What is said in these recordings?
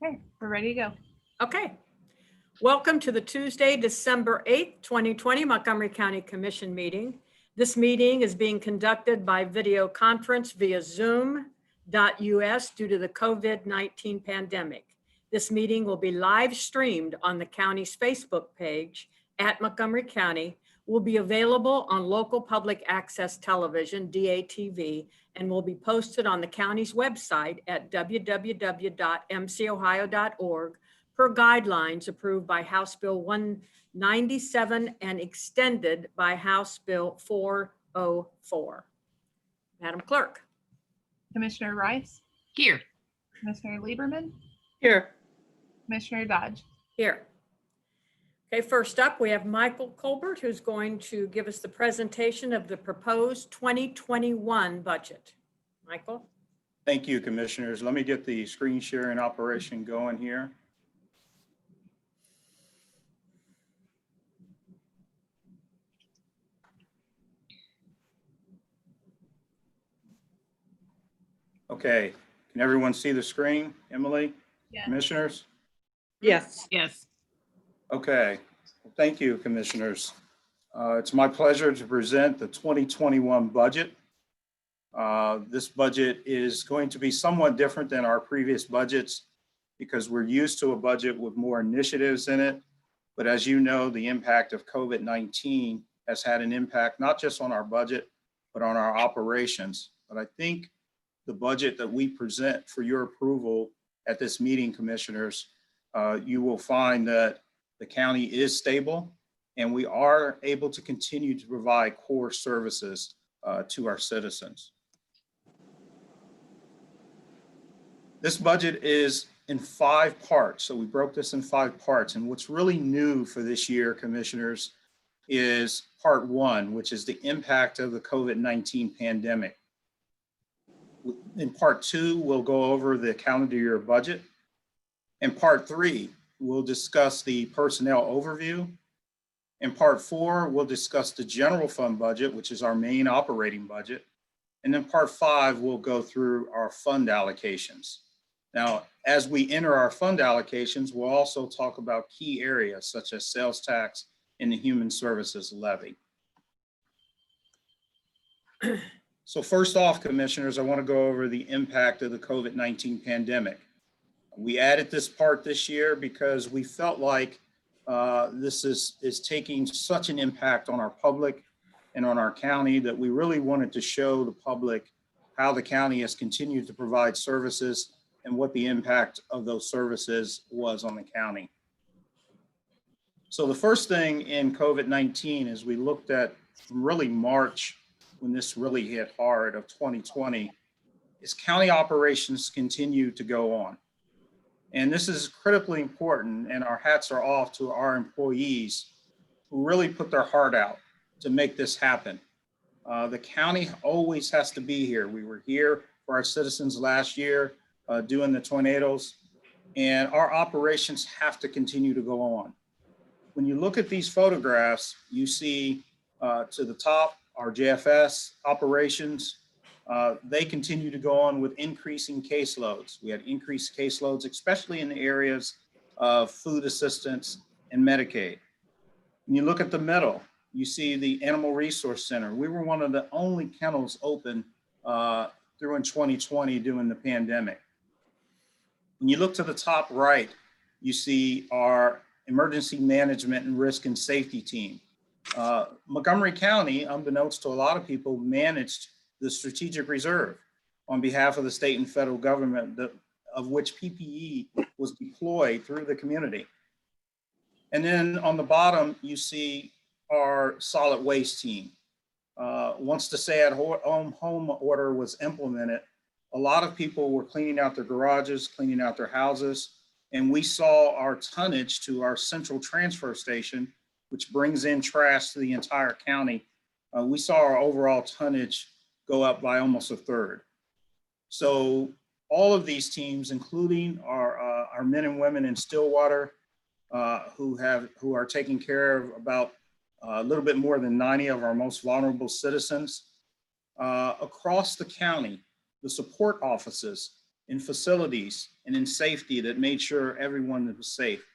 Okay, we're ready to go. Okay. Welcome to the Tuesday, December 8th, 2020 Montgomery County Commission meeting. This meeting is being conducted by video conference via Zoom.us due to the COVID-19 pandemic. This meeting will be live streamed on the county's Facebook page at Montgomery County, will be available on local public access television, DATV, and will be posted on the county's website at www.mcohio.org per guidelines approved by House Bill 197 and extended by House Bill 404. Madam Clerk. Commissioner Rice, Here. Commissioner Lieberman, Here. Commissioner Dodge. Here. Okay, first up, we have Michael Colbert, who's going to give us the presentation of the proposed 2021 budget. Michael? Thank you, Commissioners. Let me get the screen sharing operation going here. Okay, can everyone see the screen? Emily? Yes. Commissioners? Yes. Yes. Okay, well, thank you, Commissioners. It's my pleasure to present the 2021 budget. This budget is going to be somewhat different than our previous budgets because we're used to a budget with more initiatives in it. But as you know, the impact of COVID-19 has had an impact not just on our budget, but on our operations. But I think the budget that we present for your approval at this meeting, Commissioners, you will find that the county is stable and we are able to continue to provide core services to our citizens. This budget is in 5 parts. So we broke this in 5 parts. And what's really new for this year, Commissioners, is part 1, which is the impact of the COVID-19 pandemic. In part 2, we'll go over the calendar year budget. In part 3, we'll discuss the personnel overview. In part 4, we'll discuss the general fund budget, which is our main operating budget. And then part 5, we'll go through our fund allocations. Now, as we enter our fund allocations, we'll also talk about key areas such as sales tax and the human services levy. So first off, Commissioners, I want to go over the impact of the COVID-19 pandemic. We added this part this year because we felt like this is taking such an impact on our public and on our county that we really wanted to show the public how the county has continued to provide services and what the impact of those services was on the county. So the first thing in COVID-19 is we looked at really March, when this really hit hard, of 2020, is county operations continue to go on. And this is critically important, and our hats are off to our employees who really put their heart out to make this happen. The county always has to be here. We were here for our citizens last year doing the tornadoes, and our operations have to continue to go on. When you look at these photographs, you see to the top, our JFS operations, they continue to go on with increasing caseloads. We had increased caseloads, especially in the areas of food assistance and Medicaid. When you look at the middle, you see the Animal Resource Center. We were one of the only kennels open through in 2020 during the pandemic. When you look to the top right, you see our emergency management and risk and safety team. Montgomery County, unbeknownst to a lot of people, managed the strategic reserve on behalf of the state and federal government, of which PPE was deployed through the community. And then on the bottom, you see our solid waste team. Once the stay-at-home order was implemented, a lot of people were cleaning out their garages, cleaning out their houses, and we saw our tonnage to our central transfer station, which brings in trash to the entire county. We saw our overall tonnage go up by almost 1/3. So all of these teams, including our men and women in Stillwater, who are taking care of about a little bit more than 90 of our most vulnerable citizens, across the county, the support offices in facilities, and in safety that made sure everyone was safe.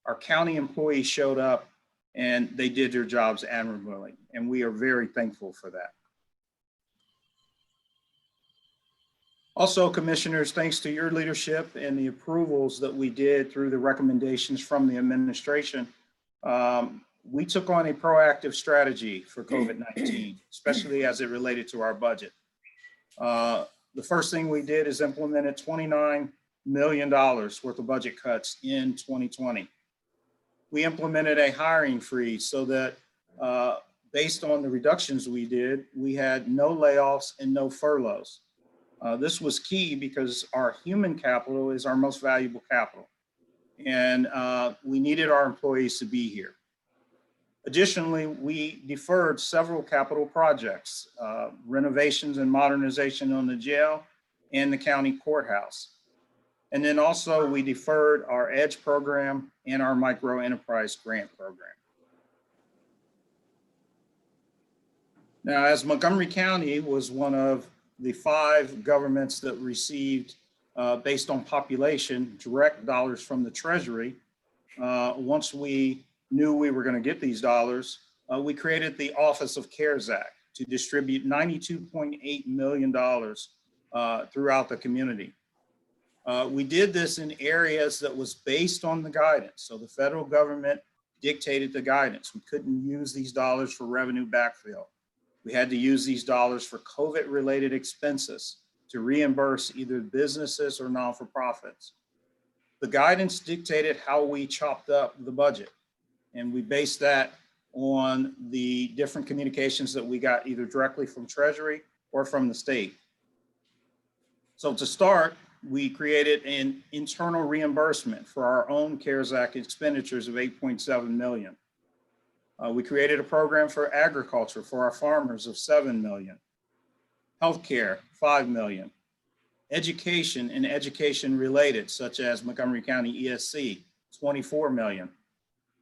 Our county employees showed up and they did their jobs admirably, and we are very thankful for that. Also, commissioners, thanks to your leadership and the approvals that we did through the recommendations from the administration, we took on a proactive strategy for COVID-19, especially as it related to our budget. The first thing we did is implemented $29 million worth of budget cuts in 2020. We implemented a hiring freeze so that based on the reductions we did, we had no layoffs and no furloughs. This was key because our human capital is our most valuable capital, and we needed our employees to be here. Additionally, we deferred several capital projects, renovations and modernization on the jail and the county courthouse. And then also we deferred our EDGE program and our micro enterprise grant program. Now, as Montgomery County was one of the 5 governments that received, based on population, direct dollars from the Treasury, once we knew we were going to get these dollars, we created the Office of CARES Act to distribute $92.8 million throughout the community. We did this in areas that was based on the guidance. So the federal government dictated the guidance. We couldn't use these dollars for revenue backfill. We had to use these dollars for COVID-related expenses to reimburse either businesses or non-for-profits. The guidance dictated how we chopped up the budget, and we based that on the different communications that we got either directly from Treasury or from the state. So to start, we created an internal reimbursement for our own CARES Act expenditures of $8.7 million. We created a program for agriculture for our farmers of $7 million. Healthcare, $5 million. Education and education related, such as Montgomery County ESC, $24 million.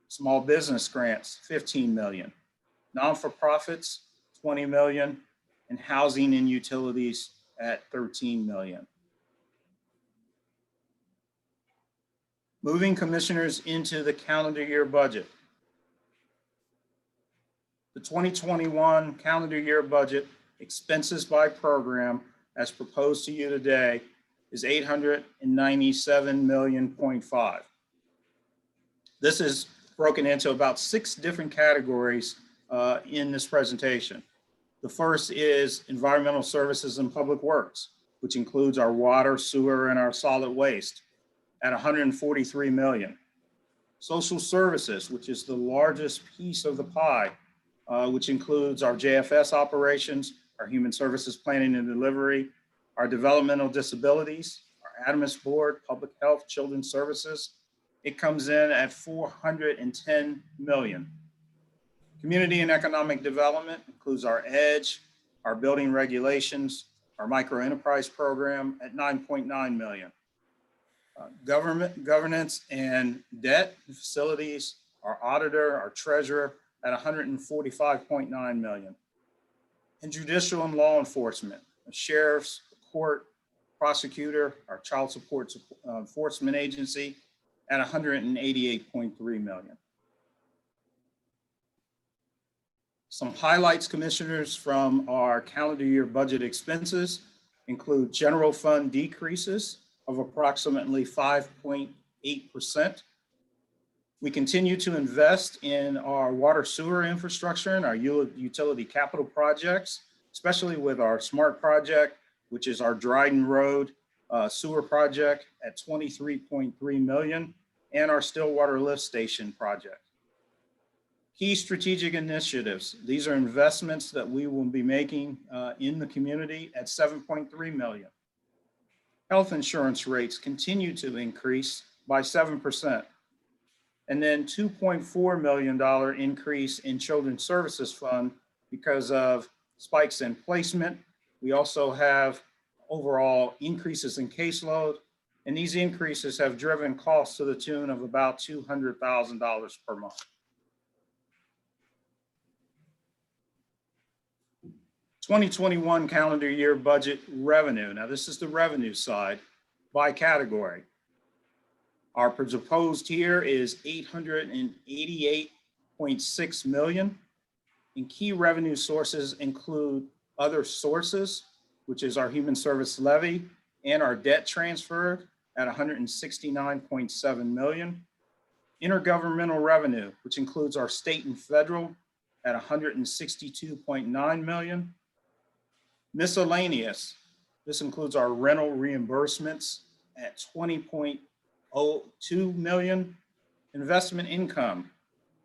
Small business grants, $15 million. Non-for-profits, $20 million. And housing and utilities at $13 million. Moving commissioners into the calendar year budget. The 2021 calendar year budget, expenses by program, as proposed to you today, is $897.5 million. This is broken into about 6 different categories in this presentation. The first is environmental services and public works, which includes our water, sewer, and our solid waste at $143 million. Social services, which is the largest piece of the pie, which includes our JFS operations, our human services planning and delivery, our developmental disabilities, our ADAMIS board, public health, children's services. It comes in at $410 million. Community and economic development includes our EDGE, our building regulations, our micro enterprise program at $9.9 million. Governance and debt facilities, our auditor, our treasurer at $145.9 million. And judicial and law enforcement, the sheriff's, the court, prosecutor, our child support enforcement agency at $188.3 million. Some highlights, commissioners, from our calendar year budget expenses include general fund decreases of approximately 5.8%. We continue to invest in our water sewer infrastructure and our utility capital projects, especially with our SMART project, which is our Dryden Road sewer project at $23.3 million, and our Stillwater Lift Station project. Key strategic initiatives. These are investments that we will be making in the community at $7.3 million. Health insurance rates continue to increase by 7%. And then $2.4 million increase in Children's Services Fund because of spikes in placement. We also have overall increases in caseload, and these increases have driven costs to the tune of about $200,000 per month. 2021 calendar year budget revenue. Now, this is the revenue side. by category. Our proposed here is $888.6 million. And key revenue sources include other sources, which is our human service levy and our debt transfer at $169.7 million. Intergovernmental revenue, which includes our state and federal at $162.9 million. Miscellaneous, this includes our rental reimbursements at $20.02 million. Investment income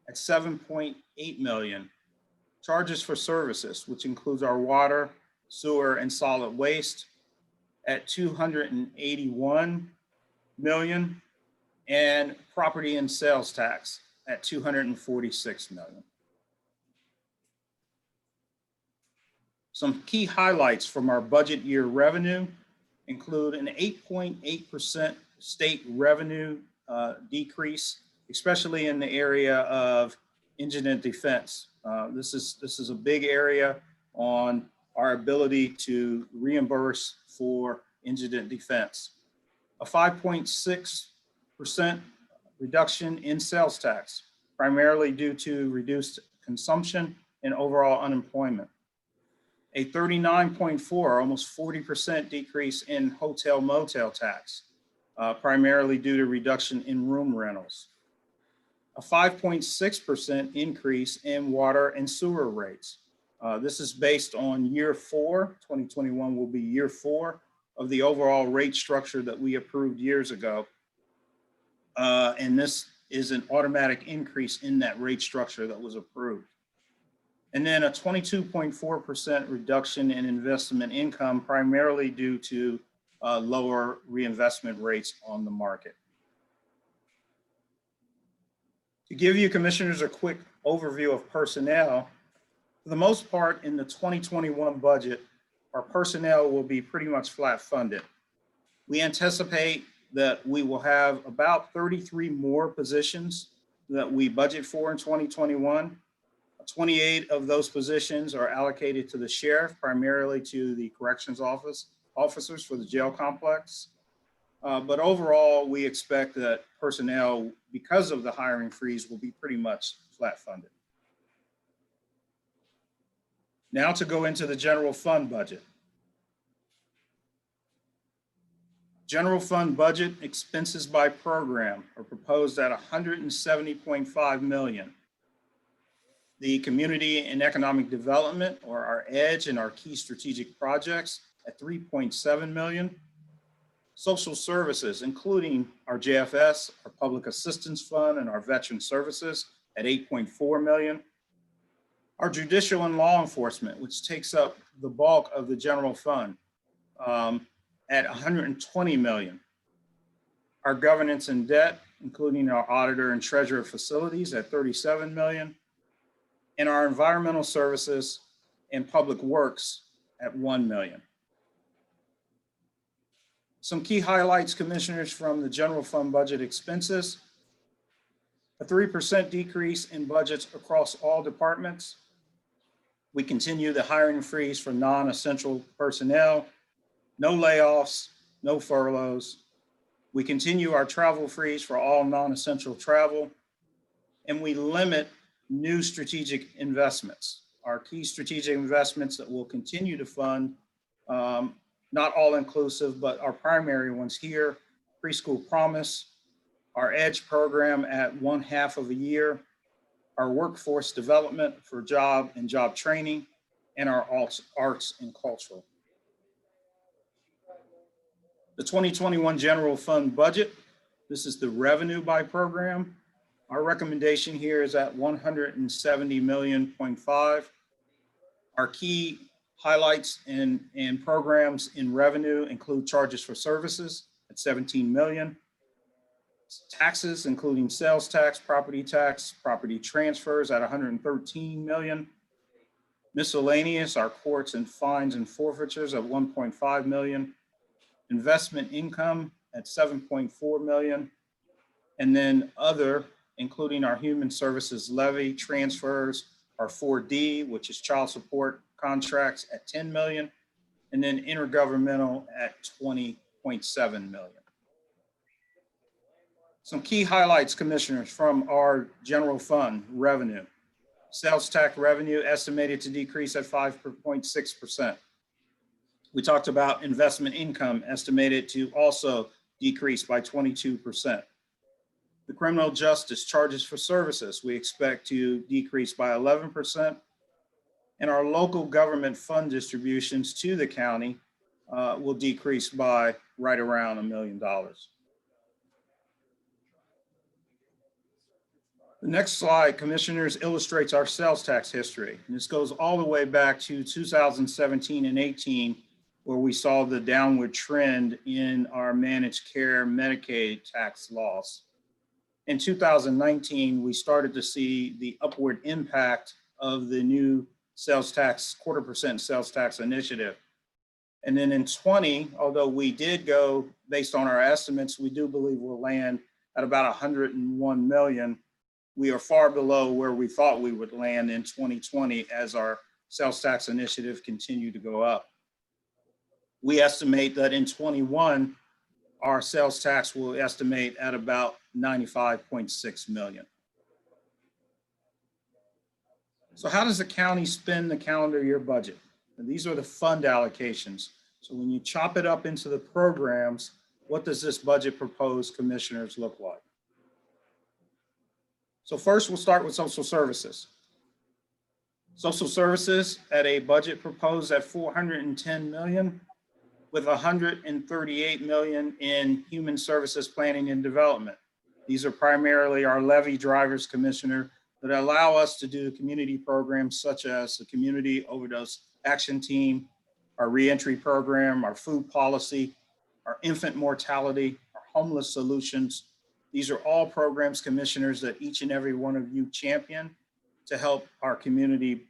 at $7.8 million. Charges for services, which includes our water, sewer, and solid waste at $281 million, and property and sales tax at $246 million. Some key highlights from our budget year revenue include an 8.8% state revenue decrease, especially in the area of indigent defense. This is a big area on our ability to reimburse for indigent defense. A 5.6% reduction in sales tax, primarily due to reduced consumption and overall unemployment. A 39.4, almost 40% decrease in hotel motel tax, primarily due to reduction in room rentals. A 5.6% increase in water and sewer rates. This is based on year 4, 2021 will be year 4 of the overall rate structure that we approved years ago. And this is an automatic increase in that rate structure that was approved. And then a 22.4% reduction in investment income, primarily due to lower reinvestment rates on the market. To give you commissioners a quick overview of personnel, for the most part in the 2021 budget, our personnel will be pretty much flat funded. We anticipate that we will have about 33 more positions that we budget for in 2021. 28 of those positions are allocated to the sheriff, primarily to the corrections officers for the jail complex. But overall, we expect that personnel, because of the hiring freeze, will be pretty much flat funded. Now to go into the general fund budget. General fund budget expenses by program are proposed at $170.5 million. The community and economic development, or our EDGE, and our key strategic projects at $3.7 million. Social services, including our JFS, our public assistance fund, and our veteran services at $8.4 million. Our judicial and law enforcement, which takes up the bulk of the general fund, at $120 million. Our governance and debt, including our auditor and treasurer facilities at $37 million. And our environmental services and public works at $1 million. Some key highlights, commissioners, from the general fund budget expenses. A 3% decrease in budgets across all departments. We continue the hiring freeze for non-essential personnel. No layoffs, no furloughs. We continue our travel freeze for all non-essential travel. And we limit new strategic investments. Our key strategic investments that we'll continue to fund, not all inclusive, but our primary ones here: Preschool Promise, our EDGE program at 1/2 of a year, our workforce development for job and job training, and our arts and cultural. The 2021 general fund budget, this is the revenue by program. Our recommendation here is at $170.5 million. Our key highlights and programs in revenue include charges for services at $17 million. Taxes, including sales tax, property transfers at $113 million. Miscellaneous, our courts and fines and forfeitures at $1.5 million. Investment income at $7.4 million. And then other, including our human services levy transfers, our 4D, which is child support contracts, at $10 million, and then intergovernmental at $20.7 million. Some key highlights, commissioners, from our general fund revenue. Sales tax revenue estimated to decrease at 5.6%. We talked about investment income estimated to also decrease by 22%. The criminal justice charges for services we expect to decrease by 11%. And our local government fund distributions to the county will decrease by right around $1 million. The next slide, commissioners, illustrates our sales tax history. And this goes all the way back to 2017 and 18, where we saw the downward trend in our managed care Medicaid tax loss. In 2019, we started to see the upward impact of the new sales tax, 0.25% sales tax initiative. And then in 20, although we did go based on our estimates, we do believe we'll land at about 101 million. We are far below where we thought we would land in 2020 as our sales tax initiative continued to go up. We estimate that in 21, our sales tax will estimate at about 95.6 million. So how does the county spend the calendar year budget? And these are the fund allocations. So when you chop it up into the programs, what does this budget proposed, commissioners, look like? So first, we'll start with social services. Social services at a budget proposed at 410 million, with 138 million in human services planning and development. These are primarily our levy drivers, commissioner, that allow us to do community programs such as the Community Overdose Action Team, our reentry program, our food policy, our infant mortality, our homeless solutions. These are all programs, commissioners, that each and every one of you champion to help our community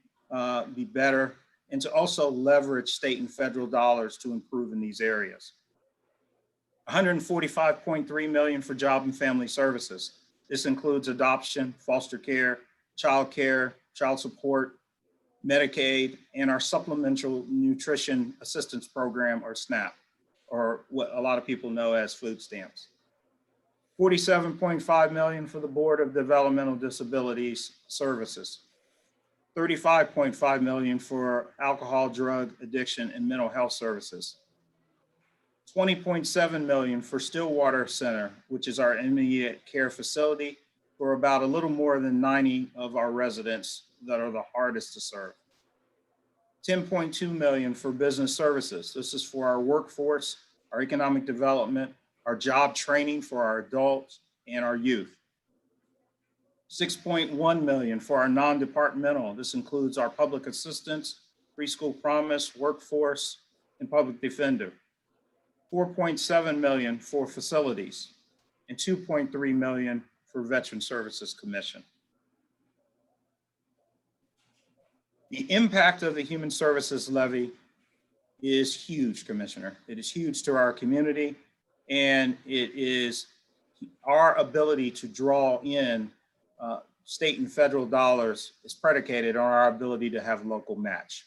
be better and to also leverage state and federal dollars to improve in these areas. 145.3 million for job and family services. This includes adoption, foster care, child support, Medicaid, and our supplemental nutrition assistance program, or SNAP, or what a lot of people know as food stamps. 47.5 million for the Board of Developmental Disabilities Services. 35.5 million for alcohol, drug addiction, and mental health services. 20.7 million for Stillwater Center, which is our immediate care facility for about a little more than 90 of our residents that are the hardest to serve. 10.2 million for business services. This is for our workforce, our economic development, our job training for our adults and our youth. 6.1 million for our non-departmental. This includes our public assistance, preschool promise, workforce, and public defender. 4.7 million for facilities and 2.3 million for Veteran Services Commission. The impact of the Human Services Levy is huge, Commissioner. It is huge to our community, and it is our ability to draw in state and federal dollars is predicated on our ability to have local match.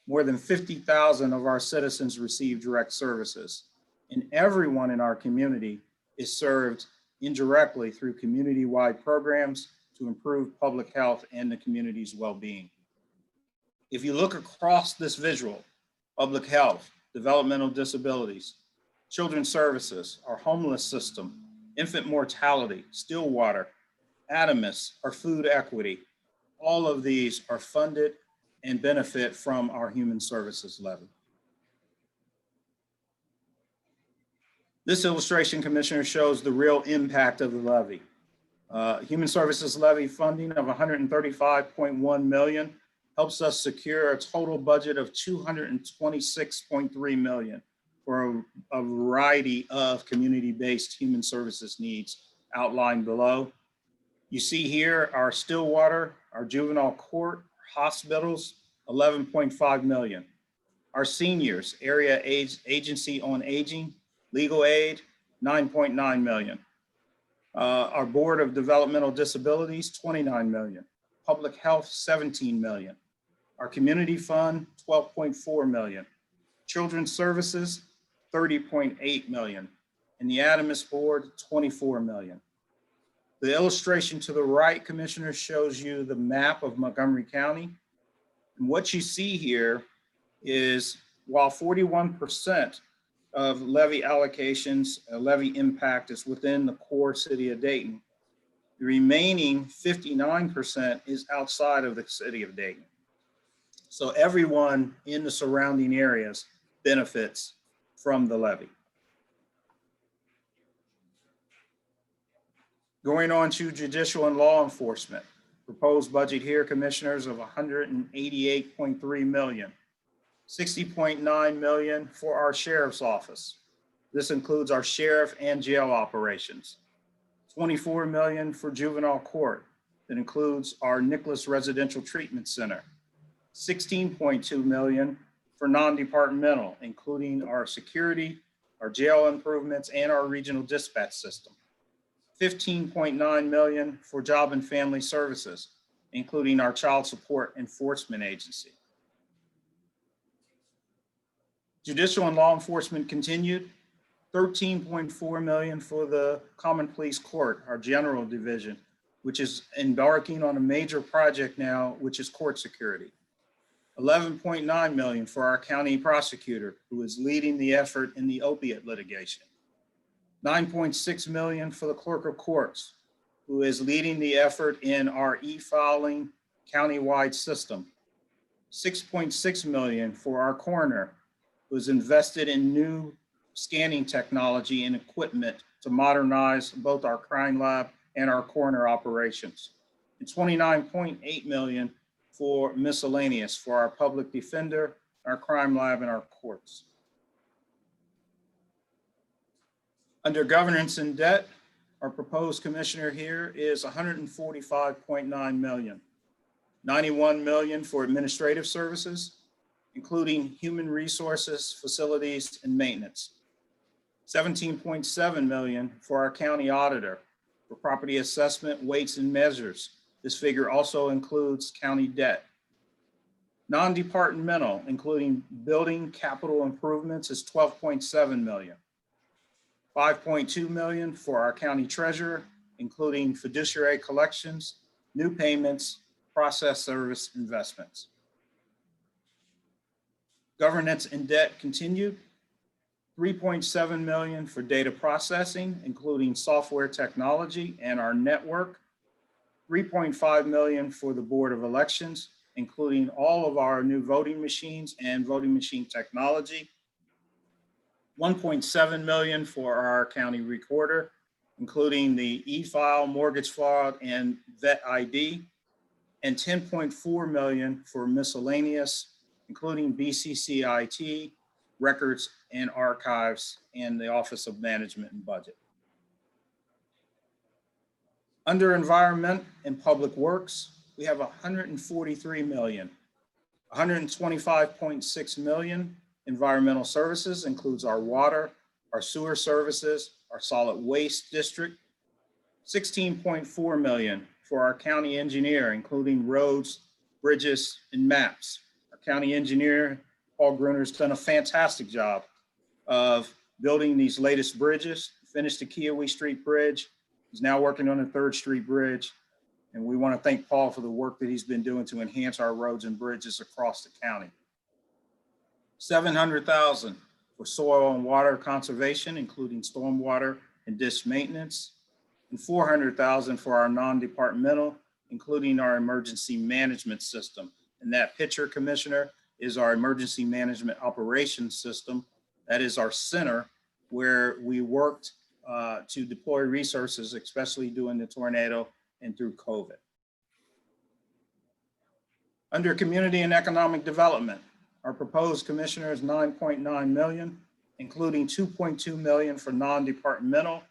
More than 50,000 of our citizens receive direct services, and everyone in our community is served indirectly through community-wide programs to improve public health and the community's well-being. If you look across this visual, public health, developmental disabilities, children's services, our homeless system, infant mortality, Stillwater, Adamus, our food equity, all of these are funded and benefit from our Human Services Levy. This illustration, Commissioner, shows the real impact of the levy. Human Services Levy funding of 135.1 million helps us secure a total budget of 226.3 million for a variety of community-based human services needs outlined below. You see here our Stillwater, our juvenile court, hospitals, 11.5 million. Our seniors, area agency on aging, legal aid, 9.9 million. Our Board of Developmental Disabilities, 29 million. Public health, 17 million. Our community fund, 12.4 million. Children's services, 30.8 million. And the Adamus Board, 24 million. The illustration to the right, Commissioner, shows you the map of Montgomery County. And what you see here is while 41% of levy allocations, levy impact is within the core city of Dayton, the remaining 59% is outside of the city of Dayton. So everyone in the surrounding areas benefits from the levy. Going on to judicial and law enforcement. Proposed budget here, Commissioners, of $188.3 million. $60.9 million for our sheriff's office. This includes our sheriff and jail operations. $24 million for juvenile court. That includes our Nicholas Residential Treatment Center. $16.2 million for non-departmental, including our security, our jail improvements, and our regional dispatch system. $15.9 million for job and family services, including our child support enforcement agency. Judicial and law enforcement continued. $13.4 million for the Common Police Court, our general division, which is embarking on a major project now, which is court security. $11.9 million for our county prosecutor, who is leading the effort in the opiate litigation. $9.6 million for the clerk of courts, who is leading the effort in our e-filing countywide system. $6.6 million for our coroner, who is invested in new scanning technology and equipment to modernize both our crime lab and our coroner operations. And $29.8 million for miscellaneous for our public defender, our crime lab, and our courts. Under governance and debt, our proposed commissioner here is $145.9 million. $91 million for administrative services, including human resources, facilities, and maintenance. $17.7 million for our county auditor for property assessment, weights, and measures. This figure also includes county debt. Non-departmental, including building capital improvements, is $12.7 million. $5.2 million for our county treasurer, including fiduciary collections, new payments, process service investments. Governance and debt continued. $3.7 million for data processing, including software technology and our network. $3.5 million for the Board of Elections, including all of our new voting machines and voting machine technology. $1.7 million for our county recorder, including the e-file, mortgage fraud, and vet ID. And $10.4 million for miscellaneous, including BCCIT, records and archives, and the Office of Management and Budget. Under environment and public works, we have $143 million. $125.6 million environmental services includes our water, our sewer services, our solid waste district. $16.4 million for our county engineer, including roads, bridges, and maps. Our county engineer, Paul Gruner's done a fantastic job of building these latest bridges, finished the Kiowee Street Bridge. He's now working on the 3rd Street Bridge. And we want to thank Paul for the work that he's been doing to enhance our roads and bridges across the county. $700,000 for soil and water conservation, including stormwater and ditch maintenance. And $400,000 for our non-departmental, including our emergency management system. And that picture, Commissioner, is our emergency management operations system. That is our center where we worked to deploy resources, especially during the tornado and through COVID. Under community and economic development, our proposed commissioner is $9.9 million, including $2.2 million for non-departmental.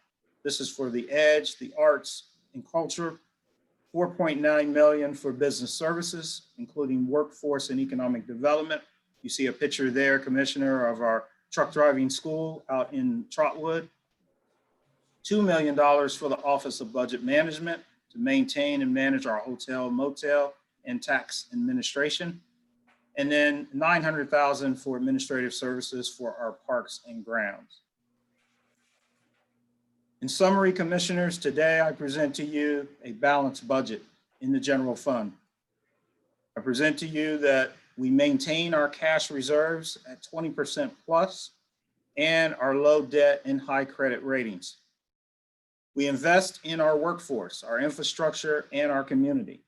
This is for the EDGE, the arts and culture. $4.9 million for business services, including workforce and economic development. You see a picture there, Commissioner, of our truck driving school out in Trotwood. $2 million for the Office of Budget Management to maintain and manage our hotel, motel, and tax administration. And then $900,000 for administrative services for our parks and grounds. In summary, Commissioners, today I present to you a balanced budget in the general fund. I present to you that we maintain our cash reserves at 20% plus and our low debt and high credit ratings. We invest in our workforce, our infrastructure, and our community.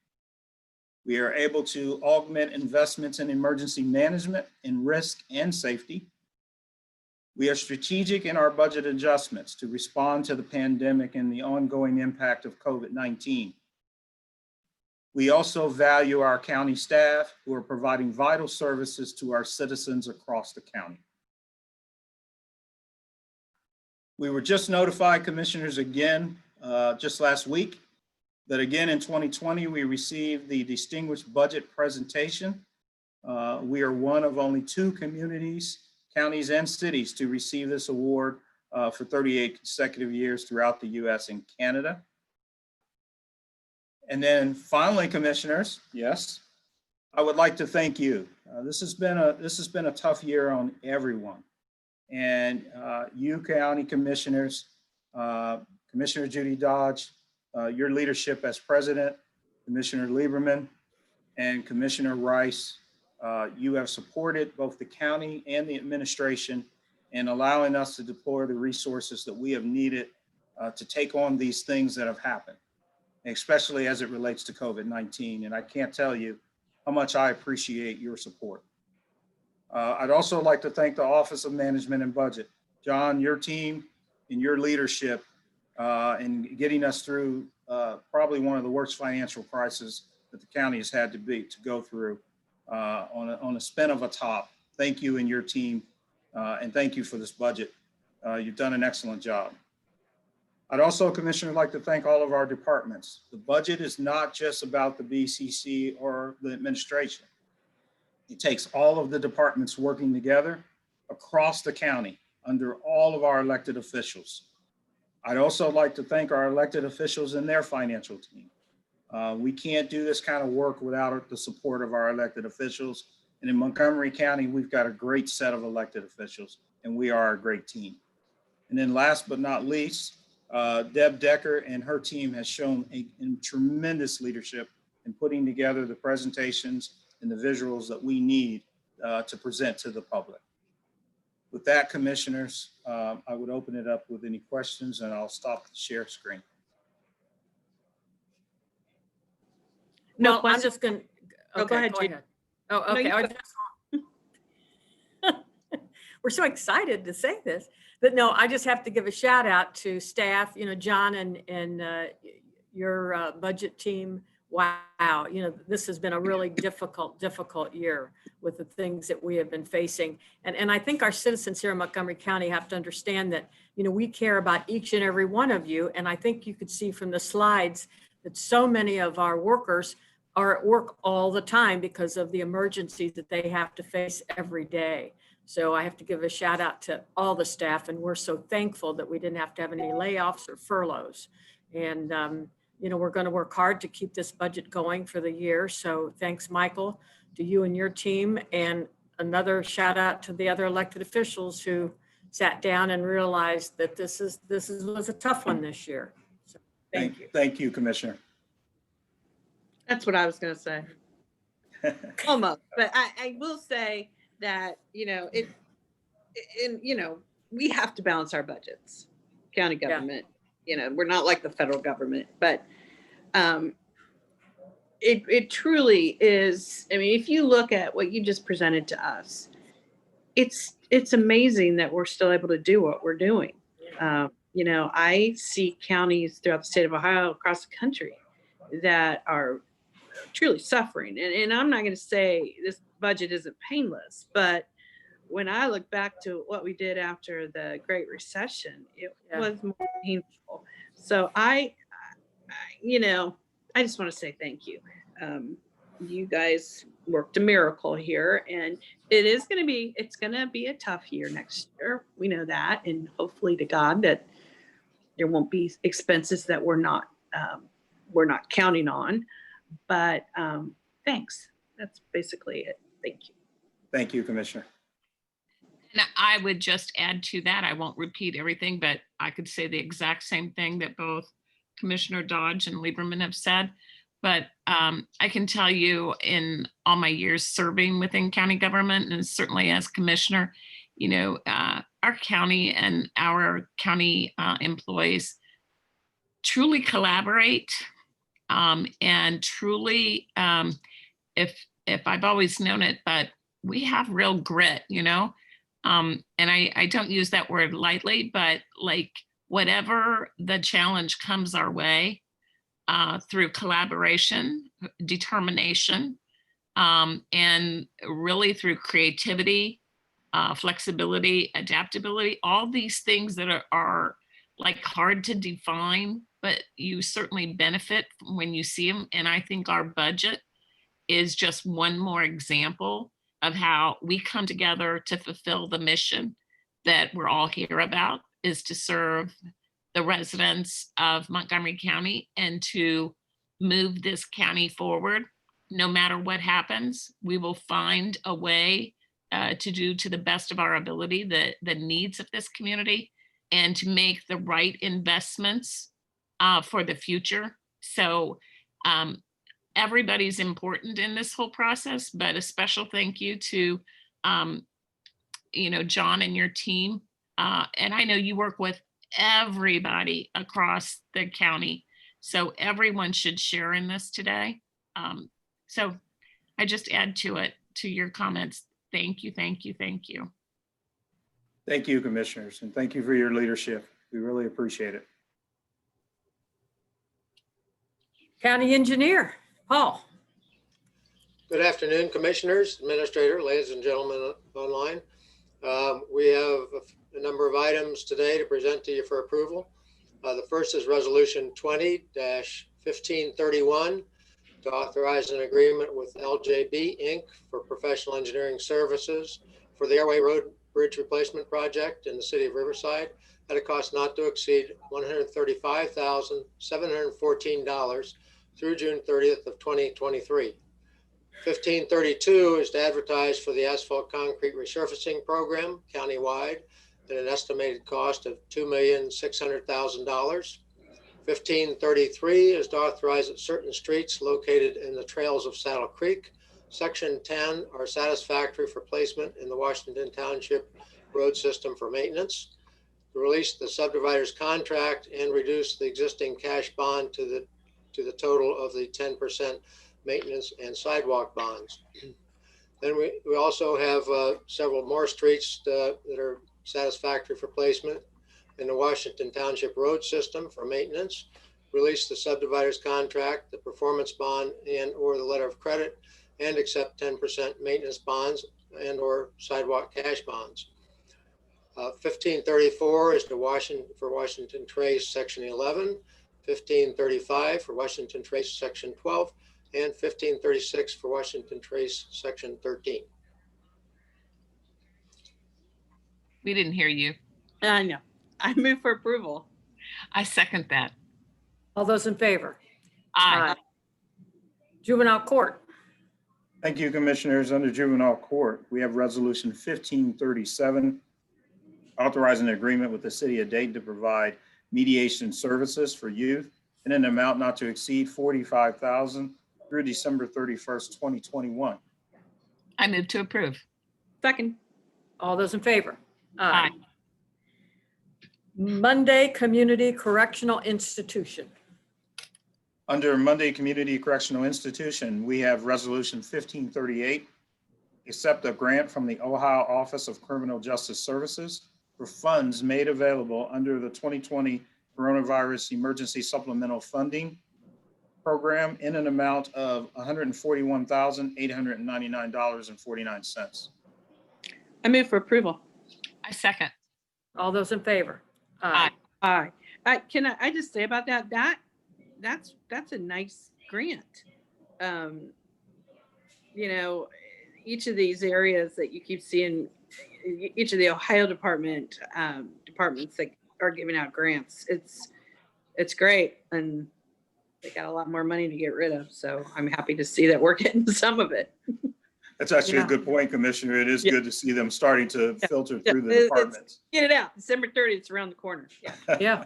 We are able to augment investments in emergency management in risk and safety. We are strategic in our budget adjustments to respond to the pandemic and the ongoing impact of COVID-19. We also value our county staff who are providing vital services to our citizens across the county. We were just notified, Commissioners, again, just last week, that again in 2020, we received the Distinguished Budget Presentation. We are one of only 2 communities, counties, and cities to receive this award for 38 consecutive years throughout the US and Canada. And then finally, Commissioners, yes, I would like to thank you. This has been a tough year on everyone. And you county commissioners, Commissioner Judy Dodge, your leadership as president, Commissioner Lieberman, and Commissioner Rice, you have supported both the county and the administration in allowing us to deploy the resources that we have needed to take on these things that have happened, especially as it relates to COVID-19. And I can't tell you how much I appreciate your support. I'd also like to thank the Office of Management and Budget. John, your team and your leadership in getting us through probably one of the worst financial crises that the county has had to go through on a spin of a top. Thank you and your team, and thank you for this budget. You've done an excellent job. I'd also, Commissioner, like to thank all of our departments. The budget is not just about the BCC or the administration. It takes all of the departments working together across the county under all of our elected officials. I'd also like to thank our elected officials and their financial team. We can't do this kind of work without the support of our elected officials. And in Montgomery County, we've got a great set of elected officials, and we are a great team. And then last but not least, Deb Decker and her team has shown a tremendous leadership in putting together the presentations and the visuals that we need to present to the public. With that, Commissioners, I would open it up with any questions, and I'll stop the share screen. No, well, I'm just going to, go ahead, Judy. Oh, okay. We're so excited to say this, but no, I just have to give a shout out to staff, John and your budget team. Wow. This has been a really difficult year with the things that we have been facing. And I think our citizens here in Montgomery County have to understand that, we care about each and every one of you. And I think you could see from the slides that so many of our workers are at work all the time because of the emergencies that they have to face every day. So I have to give a shout out to all the staff, and we're so thankful that we didn't have to have any layoffs or furloughs. And, we're going to work hard to keep this budget going for the year. So thanks, Michael, to you and your team, and another shout out to the other elected officials who sat down and realized that this was a tough one this year. So thank you. Thank you, Commissioner. That's what I was going to say. Almost, but I will say that, we have to balance our budgets, county government. Yeah. We're not like the federal government, but it truly is. I mean, if you look at what you just presented to us, it's amazing that we're still able to do what we're doing. I see counties throughout the state of Ohio, across the country, that are truly suffering. And I'm not going to say this budget isn't painless, but when I look back to what we did after the Great Recession, it was more painful. So I just want to say thank you. You guys worked a miracle here, and it's going to be a tough year next year. We know that, and hopefully to God that there won't be expenses that we're not counting on. But thanks. That's basically it. Thank you. Thank you, Commissioner. And I would just add to that, I won't repeat everything, but I could say the exact same thing that both Commissioner Dodge and Lieberman have said. But I can tell you in all my years serving within county government, and certainly as commissioner, you know, our county and our county employees truly collaborate, and truly, if I've always known it, but we have real grit, you know. And I don't use that word lightly, but like whatever the challenge comes our way, through collaboration, determination, and really through creativity, flexibility, adaptability, all these things that are like hard to define, but you certainly benefit when you see them. And I think our budget is just one more example of how we come together to fulfill the mission that we're all here about, is to serve the residents of Montgomery County and to move this county forward. No matter what happens, we will find a way to do to the best of our ability the needs of this community and to make the right investments for the future. So everybody's important in this whole process, but a special thank you to, you know, John and your team. And I know you work with everybody across the county, so everyone should share in this today. So I just add to it, to your comments. Thank you, thank you, thank you. Thank you, commissioners, and thank you for your leadership. We really appreciate it. County Engineer, Paul. Good afternoon, Commissioners, Administrator, ladies and gentlemen online. We have a number of items today to present to you for approval. The first is Resolution 20-1531 to authorize an agreement with LJB Inc. for professional engineering services for the Airway Road Bridge Replacement Project in the city of Riverside at a cost not to exceed $135,714 through June 30th of 2023. 1532 is to advertise for the asphalt concrete resurfacing program countywide at an estimated cost of $2,600,000. 1533 is to authorize that certain streets located in the trails of Saddle Creek, Section 10, are satisfactory for placement in the Washington Township road system for maintenance. To release the subdivider's contract and reduce the existing cash bond to the total of the 10% maintenance and sidewalk bonds. Then we also have several more streets that are satisfactory for placement in the Washington Township road system for maintenance. Release the subdivider's contract, the performance bond, and or the letter of credit, and accept 10% maintenance bonds and or sidewalk cash bonds. 1534 is to Washington Trace Section 11, 1535 for Washington Trace Section 12, and 1536 for Washington Trace Section 13. We didn't hear you. I know. I move for approval. I second that. All those in favor? Aye. Juvenile Court. Thank you, commissioners. Under juvenile court, we have resolution 1537, authorizing an agreement with the city of Dayton to provide mediation services for youth in an amount not to exceed $45,000 through December 31st, 2021. I move to approve. Second. All those in favor? Aye. Monday Community Correctional Institution. Under Monday Community Correctional Institution, we have resolution 1538, accept a grant from the Ohio Office of Criminal Justice Services for funds made available under the 2020 Coronavirus Emergency Supplemental Funding Program in an amount of $141,899.49. I move for approval. I second. All those in favor? Aye. Aye. Can I just say about that? That's a nice grant. You know, each of these areas that you keep seeing, each of the Ohio departments that are giving out grants, it's great, and they got a lot more money to get rid of. So I'm happy to see that we're getting some of it. That's actually a Yeah. good point, Commissioner. It is Yeah. good to see them starting to filter Yeah. through the It's- departments. Get it out. December 30th, it's around the corner. Yeah. Yeah.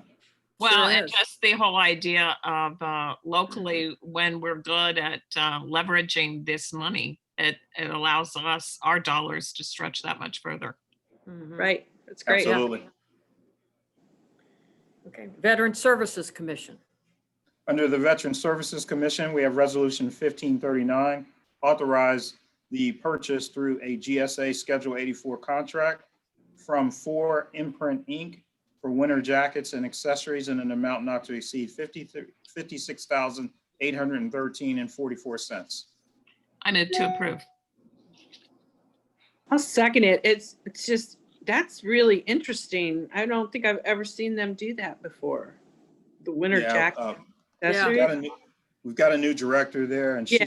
Well, Sure and is. just the whole idea of locally, when we're good at leveraging this money, it allows us, our dollars to stretch that much further. Mhm. Right. That's great. Absolutely. Okay, Veteran Services Commission. Under the Veteran Services Commission, we have Resolution 1539, authorize the purchase through a GSA Schedule 84 contract from 4 Imprint Inc. for winter jackets and accessories in an amount not to exceed $56,813.44. I move to approve. I'll second it. It's just, that's really interesting. I don't think I've ever seen them do that before. The winter Yeah, jacket. Yeah. accessories. We've got a new director there, and Yeah.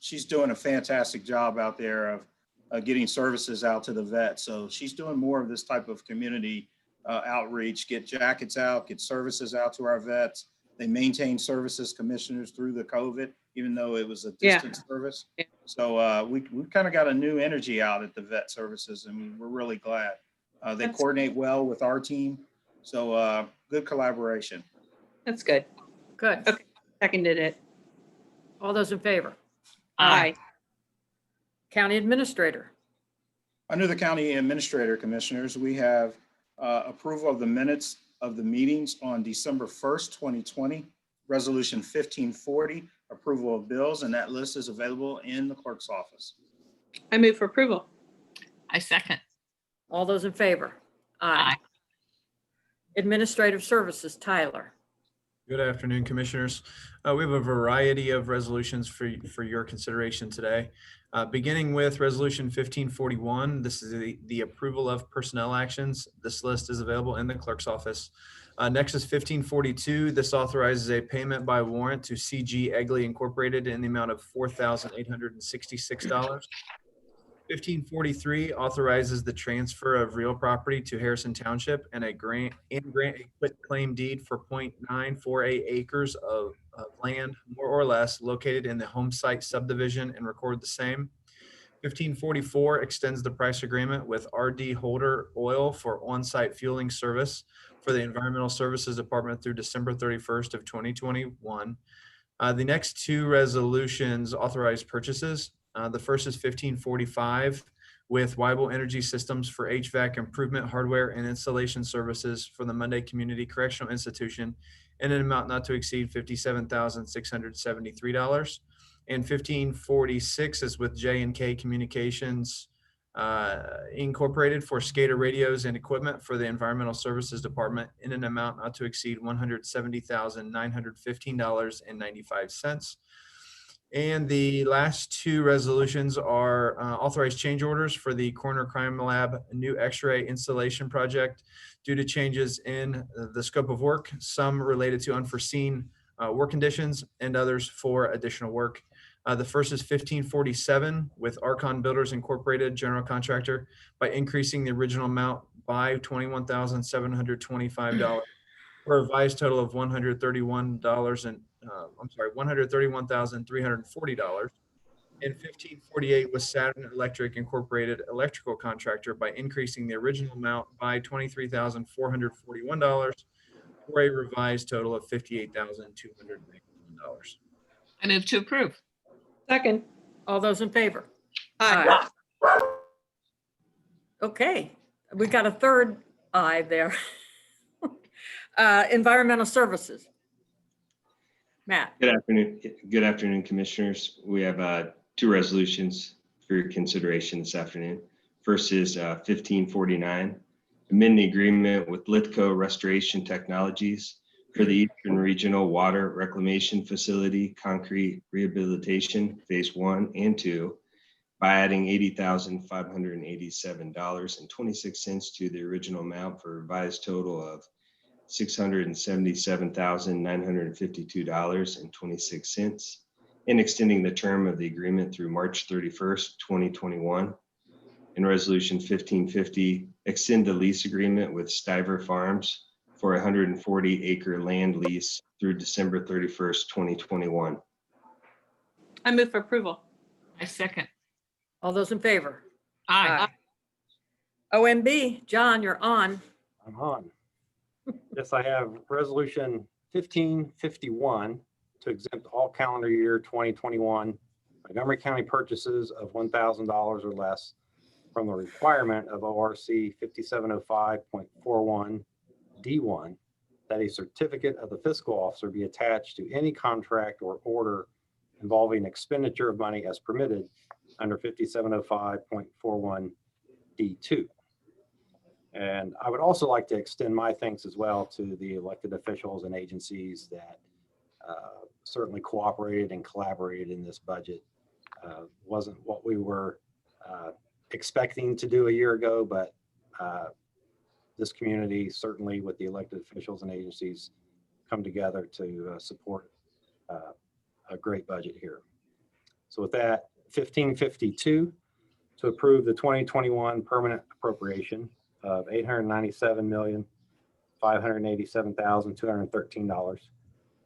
she's doing a fantastic job out there of getting services out to the vets. So she's doing more of this type of community outreach, get jackets out, get services out to our vets. They maintain services commissioners through the COVID, even though it was a Yeah. distance service. Yeah. So we kind of got a new energy out at the vet services, and we're really glad. They That's- coordinate well with our team. So good collaboration. That's good. Good. Okay. Seconded it. All those in favor? Aye. County Administrator. Under the County Administrator Commissioners, we have approval of the minutes of the meetings on December 1st, 2020, Resolution 1540, approval of bills, and that list is available in the clerk's office. I move for approval. I second. All those in favor? Aye. Administrative Services, Tyler. Good afternoon, Commissioners. We have a variety of resolutions for your consideration today. Beginning with Resolution 1541, this is the approval of personnel actions. This list is available in the clerk's office. Next is 1542. This authorizes a payment by warrant to CG Egley Incorporated in the amount of $4,866. 1543 authorizes the transfer of real property to Harrison Township and grant a quit claim deed for 0.948 acres of land, more or less, located in the home site subdivision and record the same. 1544 extends the price agreement with RD Holder Oil for on-site fueling service for the Environmental Services Department through December 31st of 2021. The next two resolutions authorize purchases. The first is 1545 with Weibel Energy Systems for HVAC improvement hardware and installation services for the Monday Community Correctional Institution in an amount not to exceed $57,673. And 1546 is with J&K Communications Incorporated for SCADA radios and equipment for the Environmental Services Department in an amount not to exceed $170,915.95. And the last two resolutions are authorized change orders for the Coroner Crime Lab new X-ray installation project due to changes in the scope of work, some related to unforeseen work conditions and others for additional work. The first is 1547 with Archon Builders Incorporated, general contractor, by increasing the original amount by $21,725 for a revised total of $131,340. And 1548 with Saturn Electric Incorporated, electrical contractor, by increasing the original amount by $23,441 for a revised total of $58,291. I move to approve. Second. All those in favor? Aye. Okay, we got a third aye there. Environmental Services. Matt. Good afternoon, Commissioners. We have two resolutions for your consideration this afternoon. First is 1549, amend the agreement with Lithco Restoration Technologies for the Eastern Regional Water Reclamation Facility Concrete Rehabilitation Phase 1 and 2 by adding $80,587.26 to the original amount for a revised total of $677,952.26 and extending the term of the agreement through March 31st, 2021. In Resolution 1550, extend the lease agreement with Stiver Farms for a 140-acre land lease through December 31st, 2021. I move for approval. I second. All those in favor? Aye. OMB, John, you're on. I'm on. Yes, I have resolution 1551 to exempt all calendar year 2021 Montgomery County purchases of $1,000 or less from the requirement of ORC 5705.41 D1 that a certificate of the fiscal officer be attached to any contract or order involving expenditure of money as permitted under 5705.41 D2. And I would also like to extend my thanks as well to the elected officials and agencies that certainly cooperated and collaborated in this budget. Wasn't what we were expecting to do a year ago, but this community, certainly with the elected officials and agencies, come together to support a great budget here. So with that, 1552 to approve the 2021 permanent appropriation of $897,587,213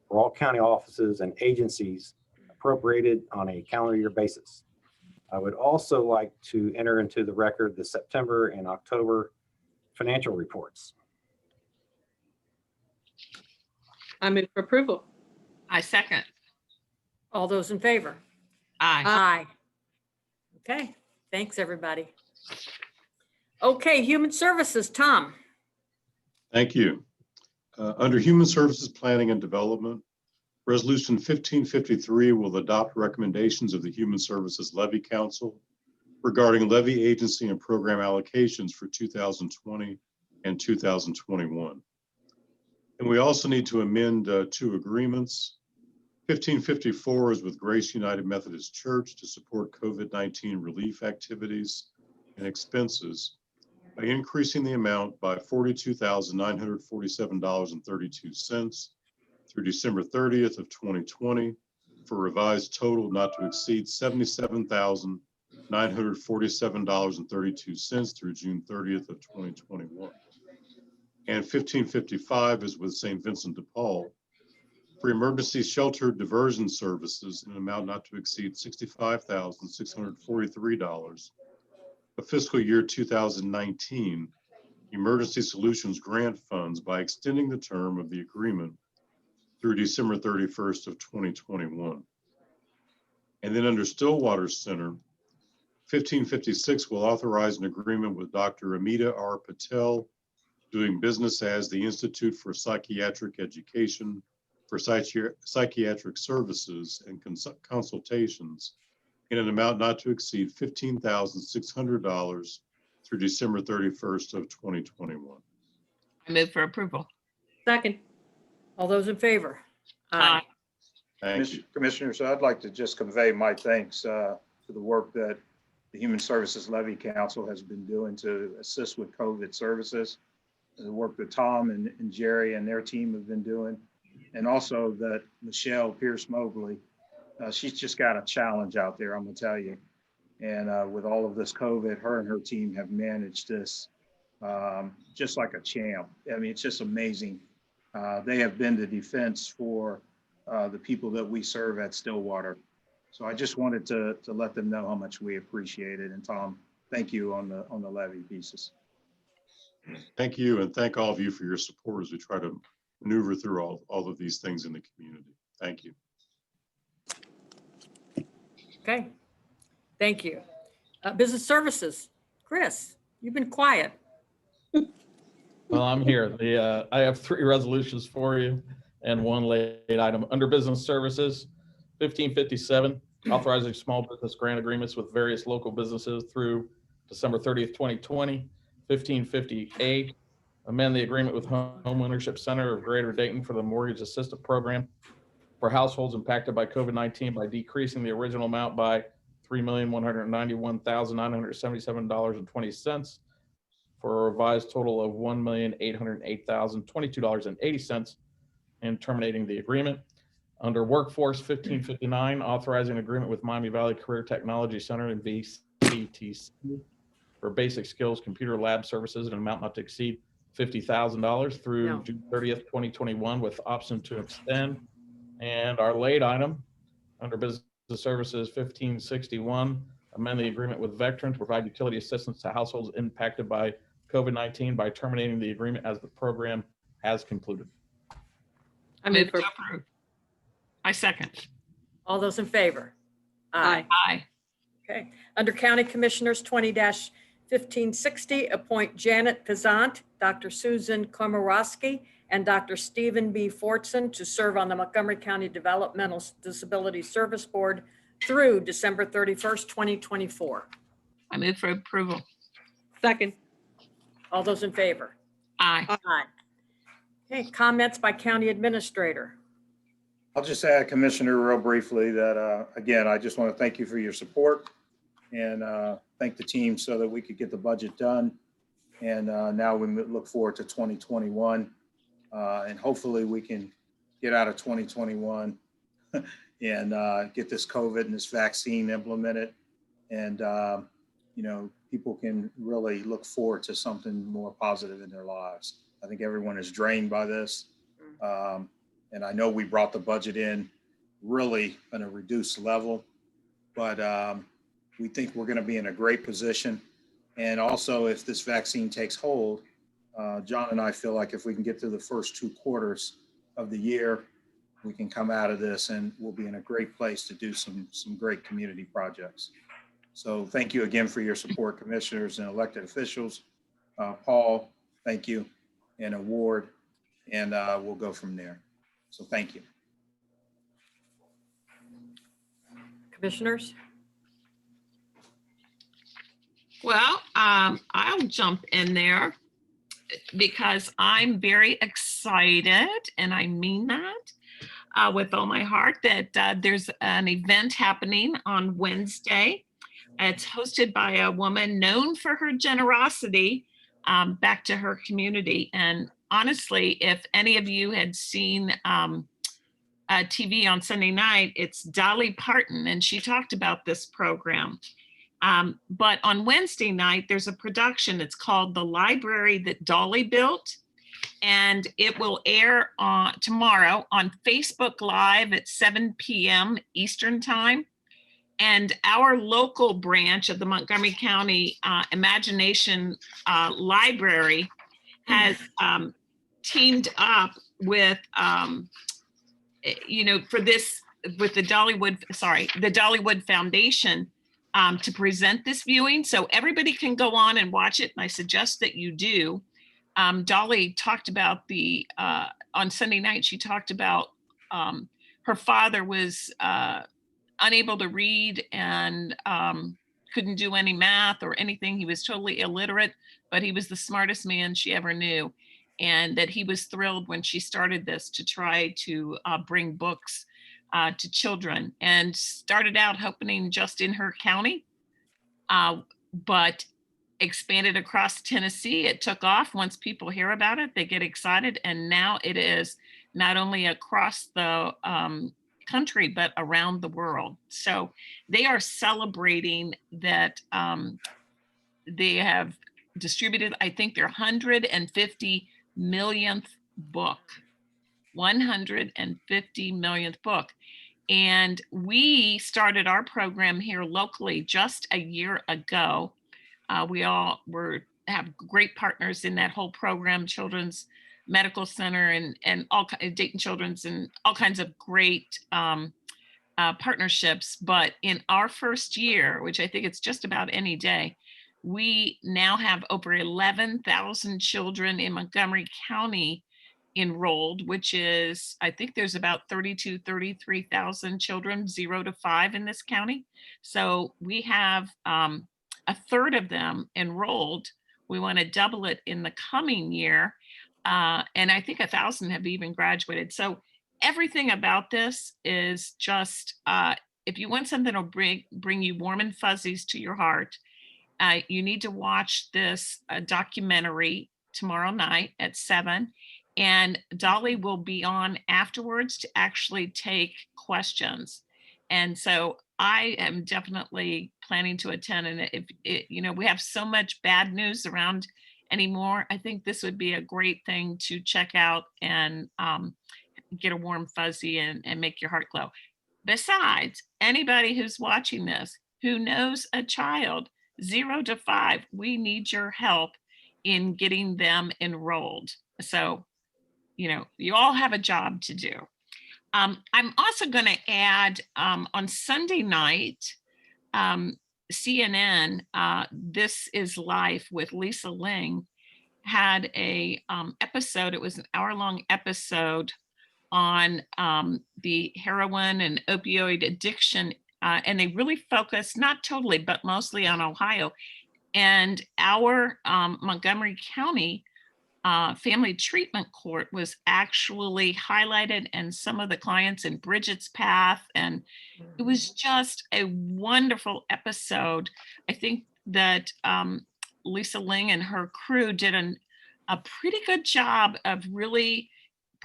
for all county offices and agencies appropriated on a calendar year basis. I would also like to enter into the record the September and October financial reports. I move for approval. I second. All those in favor? Aye. Aye. Okay, thanks, everybody. Okay, Human Services, Tom. Thank you. Under Human Services Planning and Development, Resolution 1553 will adopt recommendations of the Human Services Levy Council regarding levy agency and program allocations for 2020 and 2021. And we also need to amend two agreements. 1554 is with Grace United Methodist Church to support COVID-19 relief activities and expenses by increasing the amount by $42,947.32 through December 30th of 2020 for a revised total not to exceed $77,947.32 through June 30th of 2021. And 1555 is with St. Vincent de Paul for emergency shelter diversion services in an amount not to exceed $65,643 of fiscal year 2019 emergency solutions grant funds by extending the term of the agreement through December 31st of 2021. And then under Stillwater Center, 1556 will authorize an agreement with Dr. Amita R. Patel, doing business as the Institute for Psychiatric Education for Psychiatric Services and Consultations in an amount not to exceed $15,600 through December 31st of 2021. I move for approval. Second. All those in favor? Aye. Thank you. Commissioners, I'd like to just convey my thanks to the work that the Human Services Levy Council has been doing to assist with COVID services, the work that Tom and Jerry and their team have been doing, and also that Michelle Pierce-Mobley, she's just got a challenge out there, I'm gonna tell you. And with all of this COVID, her and her team have managed this just like a champ. I mean, it's just amazing. They have been the defense for the people that we serve at Stillwater. So I just wanted to let them know how much we appreciate it. And Tom, thank you on the levy pieces. Thank you, and thank all of you for your support as we try to maneuver through all of these things in the community. Thank you. Okay, thank you. Business Services, Chris, you've been quiet. Well, I'm here. I have three resolutions for you and one late item. Under Business Services, 1557, authorizing small business grant agreements with various local businesses through December 30th, 2020. 1558, amend the agreement with Home Ownership Center of Greater Dayton for the Mortgage Assistance Program for households impacted by COVID-19 by decreasing the original amount by $3,191,977.20 for a revised total of $1,808,022.80 and terminating the agreement. Under Workforce, 1559, authorizing an agreement with Miami Valley Career Technology Center and VCTC for basic skills computer lab services in an amount not to exceed $50,000 through June 30th, 2021 with option to extend. And our late item under Business Services 1561, amend the agreement with veterans, provide utility assistance to households impacted by COVID-19 by terminating the agreement as the program has concluded. I move Move for, to approve. I second. All those in favor? aye. Aye. Okay. Under County Commissioners 20-1560, appoint Janet Pizant, Dr. Susan Komorowski, and Dr. Stephen B. Fortson to serve on the Montgomery County Developmental Disability Service Board through December 31st, 2024. I move for approval. Second, All those in favor? Aye. Aye. Okay, comments by County Administrator. I'll just add, Commissioner, real briefly that, again, I just want to thank you for your support and thank the team so that we could get the budget done. And now we look forward to 2021. And hopefully we can get out of 2021 and get this COVID and this vaccine implemented. And, people can really look forward to something more positive in their lives. I think everyone is drained by this. And I know we brought the budget in really on a reduced level, but we think we're going to be in a great position. And also, if this vaccine takes hold, John and I feel like if we can get through the first 2 quarters of the year, we can come out of this and we'll be in a great place to do some great community projects. So thank you again for your support, commissioners and elected officials. Paul, thank you, and Award, and we'll go from there. So thank you. Commissioners? Well, I'll jump in there because I'm very excited, and I mean that with all my heart, that there's an event happening on Wednesday. It's hosted by a woman known for her generosity back to her community. And honestly, if any of you had seen TV on Sunday night, it's Dolly Parton, and she talked about this program. But on Wednesday night, there's a production. It's called The Library That Dolly Built, and it will air tomorrow on Facebook Live at 7 p.m. Eastern Time. And our local branch of the Montgomery County Imagination Library has teamed up with, for this, with the Dollywood Foundation to present this viewing. So everybody can go on and watch it. And I suggest that you do. Dolly talked about on Sunday night, she talked about her father was unable to read and couldn't do any math or anything. He was totally illiterate, but he was the smartest man she ever knew. And that he was thrilled when she started this to try to bring books to children, and started out opening just in her county, but expanded across Tennessee. It took off. Once people hear about it, they get excited. And now it is not only across the country, but around the world. So they are celebrating that they have distributed, I think, their 150 millionth book, 150 millionth book. And we started our program here locally just a year ago. We all have great partners in that whole program, Children's Medical Center and all Dayton Children's and all kinds of great partnerships. But in our first year, which I think it's just about any day, we now have over 11,000 children in Montgomery County enrolled, which is, I think there's about 33,000 children 0 to 5 in this county. So we have a third of them enrolled. We want to double it in the coming year. And I think 1,000 have even graduated. So everything about this is just, if you want something to bring you warm and fuzzies to your heart, you need to watch this documentary tomorrow night at 7. And Dolly will be on afterwards to actually take questions. And so I am definitely planning to attend. And if we have so much bad news around anymore, I think this would be a great thing to check out and get a warm fuzzy and make your heart glow. Besides, anybody who's watching this, who knows a child 0 to 5, we need your help in getting them enrolled. So, you all have a job to do. I'm also going to add on Sunday night, CNN, This Is Life with Lisa Ling, had a episode. It was an hour-long episode on the heroin and opioid addiction, and they really focused, not totally, but mostly on Ohio. And our Montgomery County Family Treatment Court was actually highlighted, and some of the clients in Bridget's path, and it was just a wonderful episode. I think that Lisa Ling and her crew did a pretty good job of really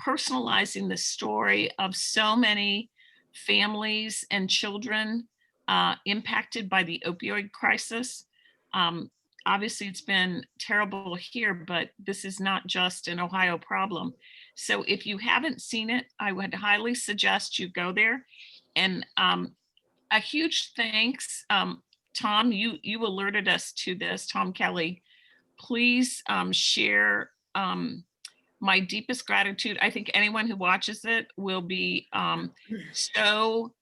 personalizing the story of so many families and children impacted by the opioid crisis. Obviously, it's been terrible here, but this is not just an Ohio problem. So if you haven't seen it, I would highly suggest you go there. And a huge thanks, Tom, you alerted us to this, Tom Kelly. Please share my deepest gratitude. I think anyone who watches it will be so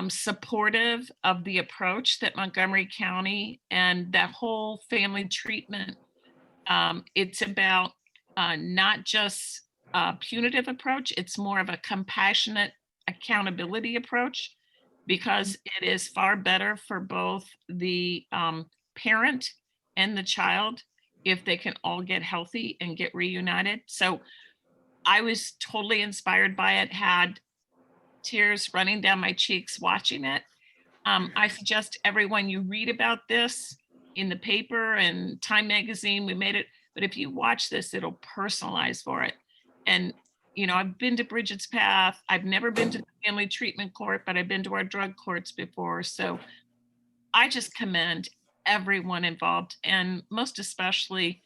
supportive of the approach that Montgomery County and that whole family treatment. It's about not just a punitive approach, it's more of a compassionate accountability approach, because it is far better for both the parent and the child if they can all get healthy and get reunited. So I was totally inspired by it, had tears running down my cheeks watching it. I suggest everyone, you read about this in the paper and Time Magazine, we made it, but if you watch this, it'll personalize for it. And, I've been to Bridget's Path. I've never been to the family treatment court, but I've been to our drug courts before. So I just commend everyone involved, and most especially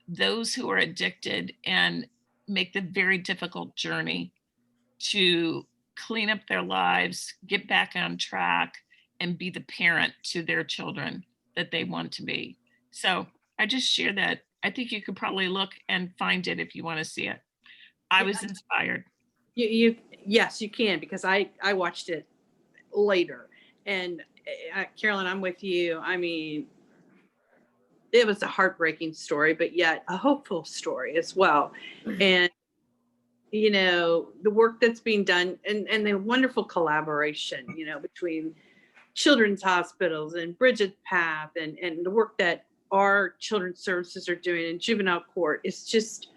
those who are addicted and make the very difficult journey to clean up their lives, get back on track, and be the parent to their children that they want to be. So I just share that. I think you could probably look and find it if you want to see it. I was inspired. Yes, you can, because I watched it later. And Carolyn, I'm with you. I mean, it was a heartbreaking story, but yet a hopeful story as well. And the work that's being done, and the wonderful collaboration, between children's hospitals and Bridget's Path, and the work that our children's services are doing in juvenile court is just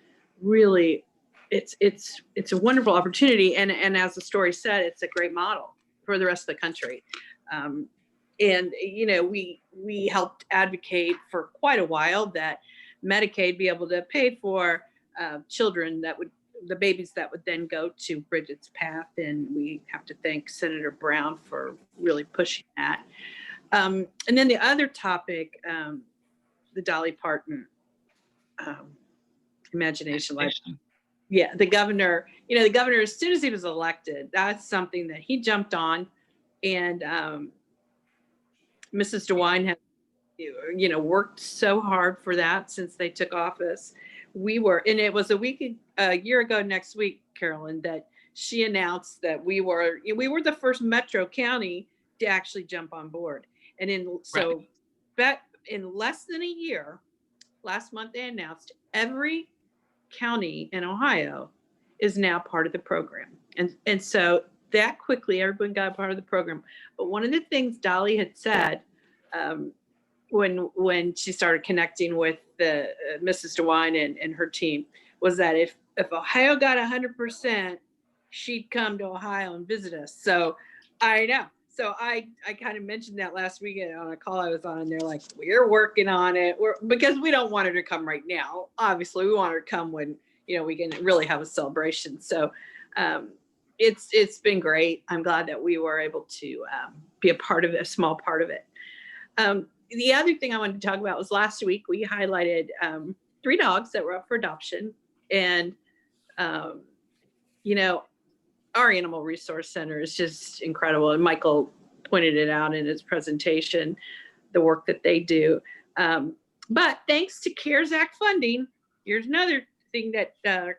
really, it's a wonderful opportunity. And as the story said, it's a great model for the rest of the country. And we helped advocate for quite a while that Medicaid be able to pay for children the babies that would then go to Bridget's Path. And we have to thank Senator Brown for really pushing that. And then the other topic, the Dolly Parton Imagination Life. Yeah, the governor, as soon as he was elected, that's something that he jumped on. And Mrs. DeWine has, worked so hard for that since they took office. And it was a year ago next week, Carolyn, that she announced that we were the first metro county to actually jump on board. And in less than a year, last month they announced every county in Ohio is now part of the program. And so that quickly, everyone got a part of the program. But one of the things Dolly had said when she started connecting with the Mrs. DeWine and her team was that if Ohio got 100%, she'd come to Ohio and visit us. So I know. So I kind of mentioned that last weekend on a call I was on, and they're like, we're working on it. Because we don't want her to come right now. Obviously, we want her to come when, we can really have a celebration. So it's been great. I'm glad that we were able to be a small part of it. The other thing I wanted to talk about was last week we highlighted 3 dogs that were up for adoption. And, our Animal Resource Center is just incredible. And Michael pointed it out in his presentation, the work that they do. But thanks to CARES Act funding, here's another thing that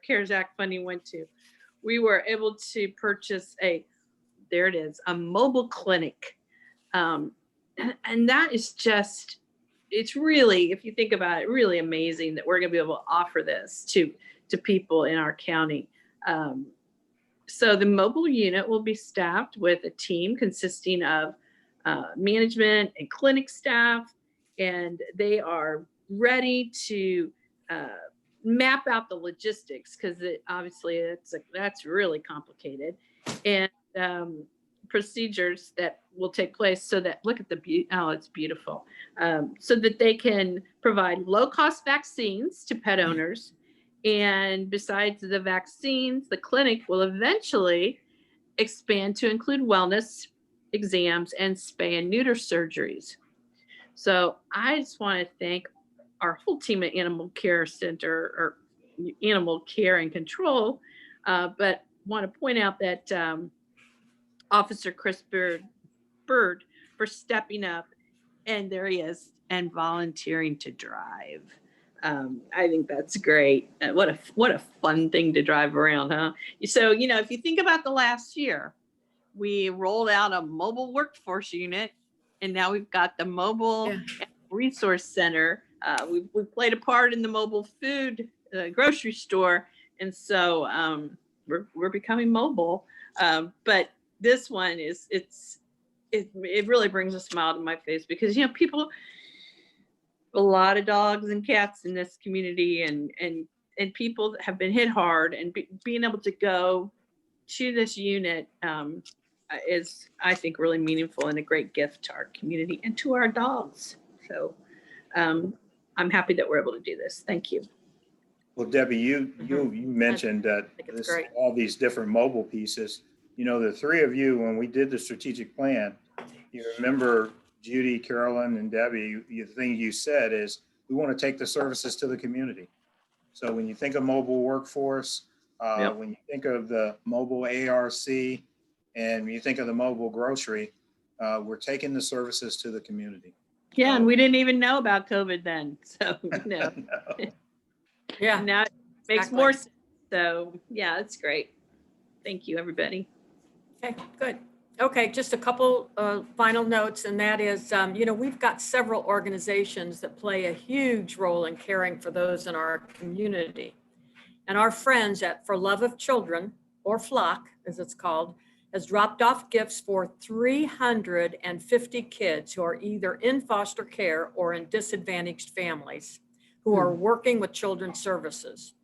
CARES Act funding went to. We were able to purchase there it is, a mobile clinic. And that is just, it's really, if you think about it, really amazing that we're going to be able to offer this to people in our county. So the mobile unit will be staffed with a team consisting of management and clinic staff, and they are ready to map out the logistics, because obviously that's really complicated, and procedures that will take place so that, look at the beauty, oh, it's beautiful, so that they can provide low-cost vaccines to pet owners. And besides the vaccines, the clinic will eventually expand to include wellness exams and spay and neuter surgeries. So I just want to thank our whole team at Animal Care Center, or Animal Care and Control, but want to point out that Officer Chris Bird for stepping up, and there he is, and volunteering to drive. I think that's great. What a fun thing to drive around, huh? So, if you think about the last year, we rolled out a mobile workforce unit, and now we've got the mobile resource center. We played a part in the mobile food grocery store, and so we're becoming mobile. But this one it really brings a smile to my face, because people, a lot of dogs and cats in this community, and people that have been hit hard, and being able to go to this unit is, I think, really meaningful and a great gift to our community and to our dogs. So I'm happy that we're able to do this. Thank you. Well, Debbie, you mentioned that all these different mobile pieces. The three of you, when we did the strategic plan, you remember Judy, Carolyn, and Debbie, the thing you said is, we want to take the services to the community. So when you think of mobile workforce, when you think of the mobile ARC, and when you think of the mobile grocery, we're taking the services to the community. Yeah, and we didn't even know about COVID then. So, No. Yeah. now it makes more sense. So, yeah, it's great. Thank you, everybody. Okay, good. Okay, just a couple final notes, and that is, we've got several organizations that play a huge role in caring for those in our community. And our friends at For Love of Children, or FLOC, as it's called, has dropped off gifts for 350 kids who are either in foster care or in disadvantaged families who are working with Children's Services.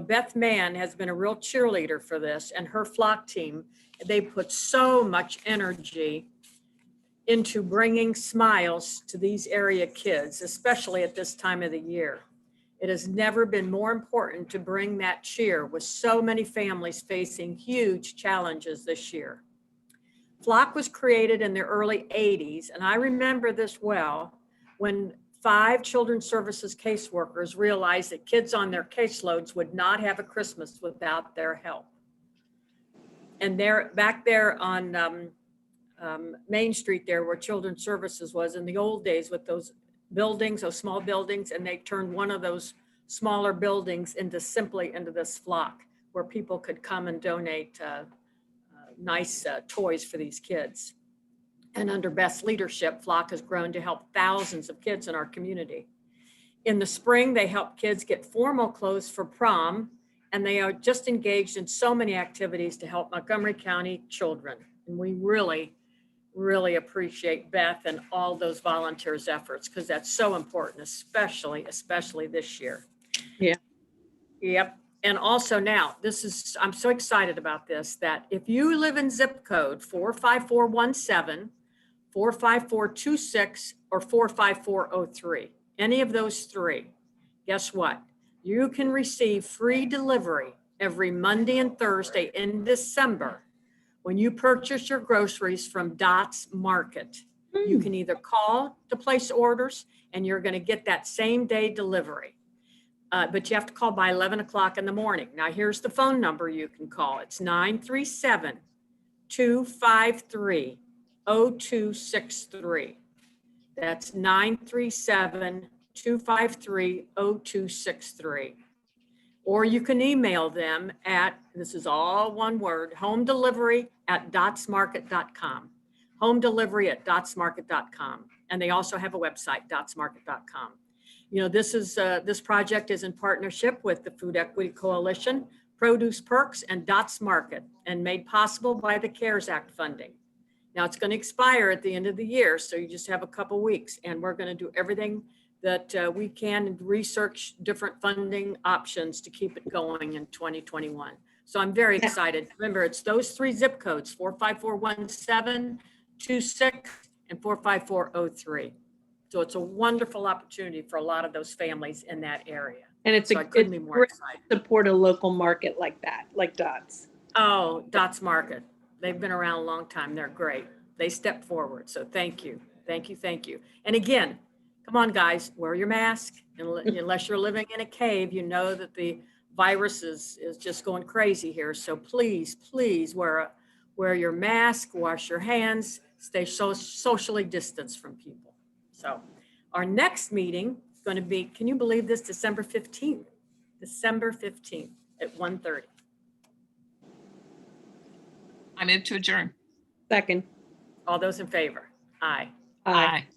Beth Mann has been a real cheerleader for this, and her FLOC team, they put so much energy into bringing smiles to these area kids, especially at this time of the year. It has never been more important to bring that cheer with so many families facing huge challenges this year. FLOC was created in the early 80s, and I remember this well, when 5 Children's Services caseworkers realized that kids on their caseloads would not have a Christmas without their help. And back there on Main Street there, where Children's Services was in the old days, with those buildings, those small buildings, and they turned one of those smaller buildings into this FLOC, where people could come and donate nice toys for these kids. And under Beth's leadership, FLOC has grown to help thousands of kids in our community. In the spring, they help kids get formal clothes for prom, and they are just engaged in so many activities to help Montgomery County children. And we really, really appreciate Beth and all those volunteers' efforts, because that's so important, especially this year. Yeah. Yep. And also now, I'm so excited about this, that if you live in zip code 45417, 45426, or 45403, any of those three, guess what? You can receive free delivery every Monday and Thursday in December when you purchase your groceries from Dot's Market. You can either call to place orders, and you're going to get that same day delivery. But you have to call by 11 o'clock in the morning. Now, here's the phone number you can call. It's 937-253-8255. 0263. That's 937-253-0263. Or you can email them at, this is all one word, homedelivery@dotsmarket.com. homedelivery@dotsmarket.com. And they also have a website, dotsmarket.com. You know, this project is in partnership with the Food Equity Coalition, Produce Perks, and Dots Market, and made possible by the CARES Act funding. Now, it's going to expire at the end of the year, so you just have a couple weeks, and we're going to do everything that we can and research different funding options to keep it going in 2021. So I'm very excited. Remember, it's those 3 zip codes, 4541726 and 45403. So it's a wonderful opportunity for a lot of those families in that area. And it's So I couldn't be more great excited. to support a local market like that, like Dots. Oh, Dots Market. They've been around a long time. They're great. They stepped forward. So thank you. Thank you. Thank you. And again, come on, guys, wear your mask. Unless you're living in a cave, you know that the virus is just going crazy here. So please, please wear your mask, wash your hands, stay socially distanced from people. So our next meeting is going to be, can you believe this, December 15th? December 15th at 1:30. I move to adjourn. Second. All those in favor? Aye. Aye. Aye.